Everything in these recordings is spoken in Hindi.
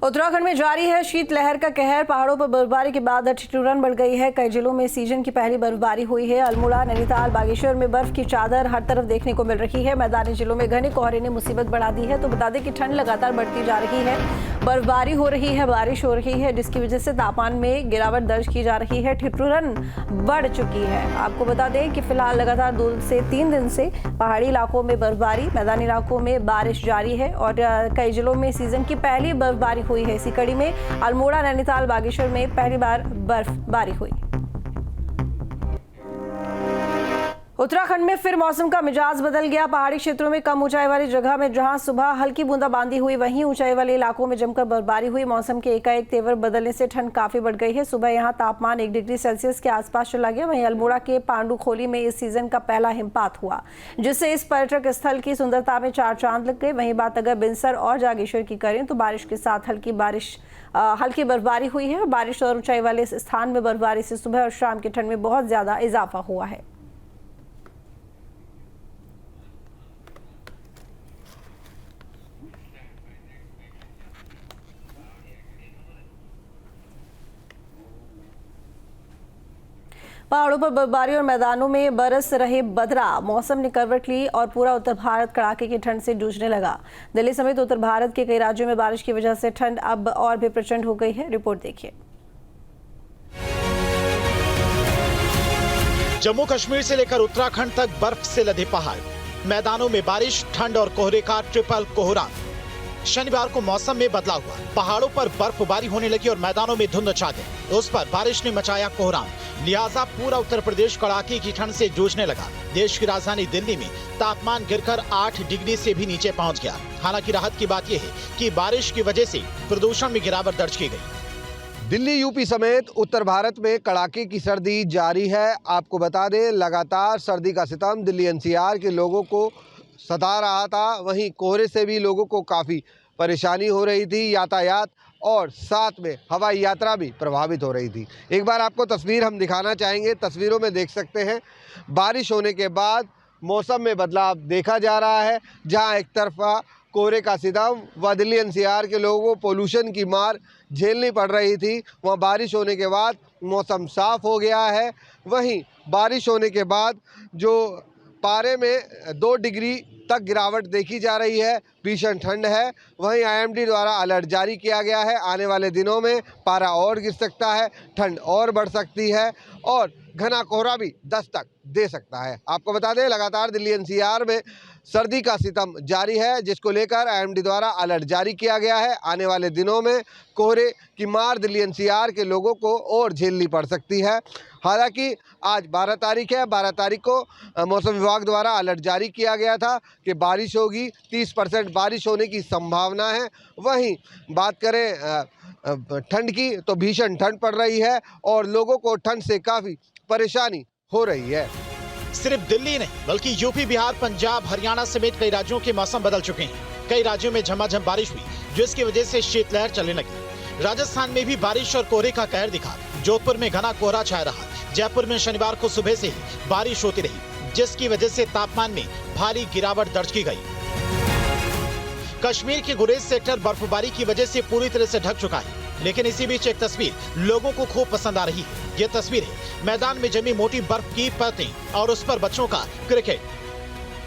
उत्तराखंड में जारी है शीतलहर का कहर। पहाड़ों पर बर्फबारी के बाद ठिठुरन बढ़ गई है। कई जिलों में सीजन की पहली बर्फबारी हुई है। अल्मोड़ा, नैनीताल, बागेश्वर में बर्फ की चादर हर तरफ देखने को मिल रही है। मैदानी जिलों में घने कोहरे ने मुसीबत बढ़ा दी है। तो बता दें कि ठंड लगातार बढ़ती जा रही है, बर्फबारी हो रही है, बारिश हो रही है, जिसकी वजह से तापमान में गिरावट दर्ज की जा रही है। ठिठुरन बढ़ चुकी है। आपको बता दें कि फिलहाल लगातार 2 से 3 दिन से पहाड़ी इलाकों में बर्फबारी, मैदानी इलाकों में बारिश जारी है और कई जिलों में सीजन की पहली बर्फबारी हुई है। इसी कड़ी में अल्मोड़ा, नैनीताल, बागेश्वर में पहली बार बर्फबारी हुई। उत्तराखंड में फिर मौसम का मिजाज बदल गया। पहाड़ी क्षेत्रों में कम ऊंचाई वाली जगह में जहां सुबह हल्की बूंदाबांदी हुई, वहीं ऊंचाई वाले इलाकों में जमकर बर्फबारी हुई। मौसम के एकाएक तेवर बदलने से ठंड काफी बढ़ गई है। सुबह यहां तापमान 1 डिग्री सेल्सियस के आसपास चला गया। वहीं अल्मोड़ा के पांडुखोली में इस सीजन का पहला हिमपात हुआ, जिससे इस पर्यटक स्थल की सुंदरता में 4 चांद लग गए। वहीं बात अगर बिनसर और जागेश्वर की करें तो बारिश के साथ हल्की बर्फबारी हुई है। बारिश और ऊंचाई वाले स्थान में बर्फबारी से सुबह और शाम की ठंड में बहुत ज्यादा इजाफा हुआ है। पहाड़ों पर बर्फबारी और मैदानों में बरस रहे बदरा, मौसम ने करवट ली और पूरा उत्तर भारत कड़ाके की ठंड से जूझने लगा। दिल्ली समेत उत्तर भारत के कई राज्यों में बारिश की वजह से ठंड अब और भी प्रचंड हो गई है। रिपोर्ट देखिए। जम्मू कश्मीर से लेकर उत्तराखंड तक बर्फ से लदे पहाड़, मैदानों में बारिश, ठंड और कोहरे का ट्रिपल कोहराम। शनिवार को मौसम में बदलाव हुआ, पहाड़ों पर बर्फबारी होने लगी और मैदानों में धुंध छा गई। उस पर बारिश ने मचाया कोहराम, लिहाजा पूरा उत्तर प्रदेश कड़ाके की ठंड से जूझने लगा। देश की राजधानी दिल्ली में तापमान गिरकर 8 डिग्री से भी नीचे पहुंच गया। हालांकि राहत की बात यह है कि बारिश की वजह से प्रदूषण में गिरावट दर्ज की गई। दिल्ली, यूपी समेत उत्तर भारत में कड़ाके की सर्दी जारी है। आपको बता दें, लगातार सर्दी का सितम दिल्ली एनसीआर के लोगों को सता रहा था। वहीं कोहरे से भी लोगों को काफ़ी परेशानी हो रही थी। यातायात और साथ में हवाई यात्रा भी प्रभावित हो रही थी। एक बार आपको तस्वीर हम दिखाना चाहेंगे। तस्वीरों में देख सकते हैं, बारिश होने के बाद मौसम में बदलाव देखा जा रहा है। जहां एक तरफा कोहरे का सितम व दिल्ली एनसीआर के लोगों को पोल्यूशन की मार झेलनी पड़ रही थी, वहाँ बारिश होने के बाद मौसम साफ हो गया है। वहीं बारिश होने के बाद जो पारे में 2 डिग्री तक गिरावट देखी जा रही है, भीषण ठंड है। वहीं आईएमडी द्वारा अलर्ट जारी किया गया है। आने वाले दिनों में पारा और गिर सकता है, ठंड और बढ़ सकती है और घना कोहरा भी दस्तक दे सकता है। आपको बता दें, लगातार दिल्ली एनसीआर में सर्दी का सितम जारी है, जिसको लेकर आईएमडी द्वारा अलर्ट जारी किया गया है। आने वाले दिनों में कोहरे की मार दिल्ली एनसीआर के लोगों को और झेलनी पड़ सकती है। हालांकि आज 12 तारीख है। 12 तारीख को मौसम विभाग द्वारा अलर्ट जारी किया गया था कि बारिश होगी, 30% बारिश होने की संभावना है। वहीं बात करें ठंड की, तो भीषण ठंड पड़ रही है और लोगों को ठंड से काफ़ी परेशानी हो रही है। सिर्फ दिल्ली नहीं बल्कि यूपी, बिहार, पंजाब, हरियाणा समेत कई राज्यों के मौसम बदल चुके हैं। कई राज्यों में झमाझम बारिश हुई, जिसकी वजह से शीतलहर चलने लगी। राजस्थान में भी बारिश और कोहरे का कहर दिखा। जोधपुर में घना कोहरा छाया रहा। जयपुर में शनिवार को सुबह से ही बारिश होती रही, जिसकी वजह से तापमान में भारी गिरावट दर्ज की गई। कश्मीर के गुरेज सेक्टर बर्फबारी की वजह से पूरी तरह से ढक चुका है, लेकिन इसी बीच एक तस्वीर लोगों को खूब पसंद आ रही है। ये तस्वीर है मैदान में जमी मोटी बर्फ की परतें और उस पर बच्चों का क्रिकेट।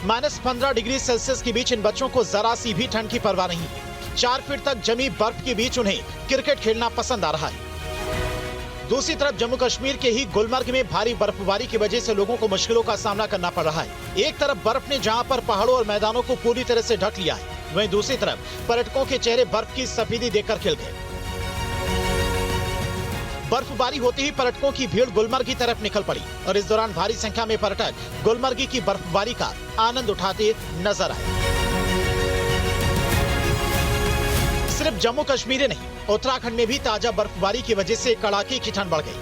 -15 डिग्री सेल्सियस के बीच इन बच्चों को जरा सी भी ठंड की परवाह नहीं है। 4 फीट तक जमी बर्फ के बीच उन्हें क्रिकेट खेलना पसंद आ रहा है। दूसरी तरफ जम्मू कश्मीर के ही गुलमर्ग में भारी बर्फबारी की वजह से लोगों को मुश्किलों का सामना करना पड़ रहा है। एक तरफ बर्फ ने जहां पर पहाड़ों और मैदानों को पूरी तरह से ढक लिया है, वहीं दूसरी तरफ पर्यटकों के चेहरे बर्फ की सफेदी देखकर खिल गए। बर्फबारी होते ही पर्यटकों की भीड़ गुलमर्ग की तरफ निकल पड़ी और इस दौरान भारी संख्या में पर्यटक गुलमर्ग की बर्फबारी का आनंद उठाते नजर आए। सिर्फ जम्मू कश्मीर ही नहीं, उत्तराखंड में भी ताजा बर्फबारी की वजह से कड़ाके की ठंड बढ़ गई।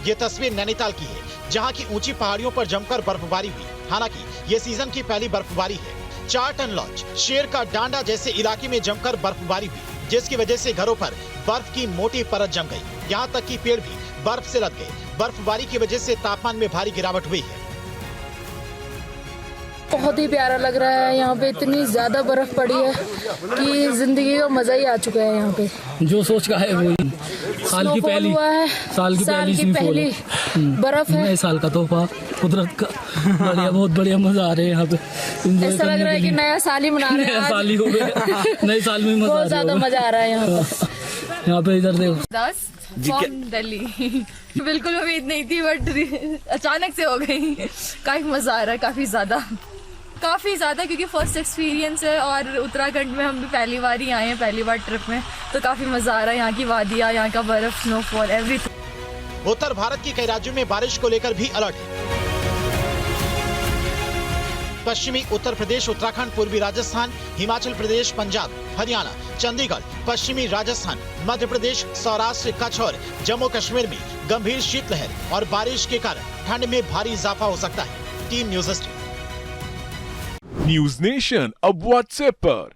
ये तस्वीर नैनीताल की है, जहां की ऊंची पहाड़ियों पर जमकर बर्फबारी हुई। हालांकि ये सीजन की पहली बर्फबारी है। 4 टन लॉन्च, शेर का डांडा जैसे इलाके में जमकर बर्फबारी हुई, जिसकी वजह से घरों पर बर्फ की मोटी परत जम गई। यहाँ तक कि पेड़ भी बर्फ से लद गए। बर्फबारी की वजह से तापमान में भारी गिरावट हुई है। बहुत ही प्यारा लग रहा है। यहाँ पे इतनी ज्यादा बर्फ पड़ी है कि जिंदगी का मजा ही आ चुका है। यहाँ पे जो सोच का है वही साल की स्नोफॉल पहली हुआ है, साल की पहली बर्फ है। नए साल का तोहफा कुदरत का। बढ़िया, बहुत बढ़िया, मजा आ रहा है यहाँ पे। enjoy ऐसा लग करने रहा है के कि लिए। नया साल ही मना रहे हैं नया आज। साल ही हो गया। नए साल में मजा बहुत ज्यादा मजा आ रहा है यहाँ पे। यहाँ पे इधर देखो। दास फ्रॉम दिल्ली। बिल्कुल उम्मीद नहीं थी बट अचानक से हो गई। काफी मजा आ रहा है, काफी ज्यादा क्योंकि फर्स्ट एक्सपीरियंस है और उत्तराखंड में हम भी पहली बार ही आए हैं, पहली बार ट्रिप में, तो काफी मजा आ रहा है। यहाँ की वादियाँ, यहाँ का बर्फ, स्नोफॉल, एवरीथिंग। उत्तर भारत के कई राज्यों में बारिश को लेकर भी अलर्ट है। पश्चिमी उत्तर प्रदेश, उत्तराखंड, पूर्वी राजस्थान, हिमाचल प्रदेश, पंजाब, हरियाणा, चंडीगढ़, पश्चिमी राजस्थान, मध्य प्रदेश, सौराष्ट्र, कच्छ और जम्मू कश्मीर में गंभीर शीतलहर और बारिश के कारण ठंड में भारी इजाफा हो सकता है। Team news eighteen. News nation अब व्हाट्सएप पर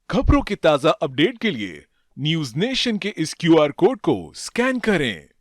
खबरों के ताजा अपडेट के लिए न्यूज नेशन के इस QR कोड को स्कैन करें।